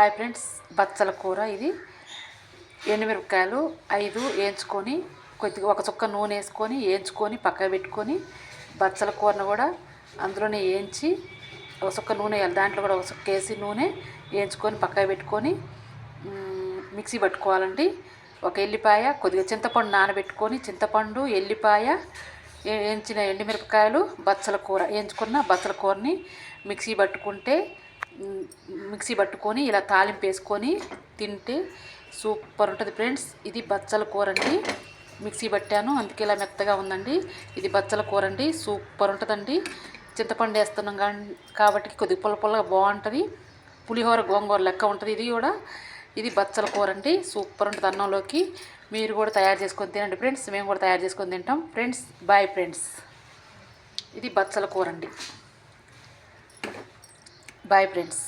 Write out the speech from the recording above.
Hi friends, బచ్చల కూర. ఇది ఎండుమిరపకాయలు 5 వేయించుకొని కొద్దిగా ఒక చుక్క నూనె వేసుకొని వేయించుకొని పక్కన పెట్టుకొని, బచ్చల కూరను కూడా అందులోనే వేయించి ఒక చుక్క నూనె వేయాలి, దాంట్లో కూడా ఒక చుక్క వేసి నూనె వేయించుకొని పక్కన పెట్టుకొని మిక్సీ పట్టుకోవాలండి. ఒక ఎల్లిపాయ, కొద్దిగా చింతపండు నానబెట్టుకొని చింతపండు, ఎల్లిపాయ, వేయించిన ఎండుమిరపకాయలు, బచ్చల కూర, వేయించుకున్న బచ్చల కూరని మిక్సీ పట్టుకొని ఇలా తాలింపు వేసుకొని తింటే సూపర్ ఉంటుంది ఫ్రెండ్స్. ఇది బచ్చల కూర అండి. మిక్సీ పట్టాను, అందుకే ఇలా మెత్తగా ఉందండి. ఇది బచ్చల కూర అండి, సూపర్ ఉంటుందండి. చింతపండు వేస్తున్నాం కాబట్టి కొద్దిగా పుల్ల పుల్లగా బాగుంటుంది. పులిహోర గోంగూర లెక్క ఉంటుంది ఇది కూడా. ఇది బచ్చల కూర అండి, సూపర్ ఉంటుంది అన్నంలోకి. మీరు కూడా తయారు చేసుకొని తినండి ఫ్రెండ్స్. మేము కూడా తయారు చేసుకొని తింటాం ఫ్రెండ్స్. Bye friends. ఇది బచ్చల కూర అండి. Boy friends.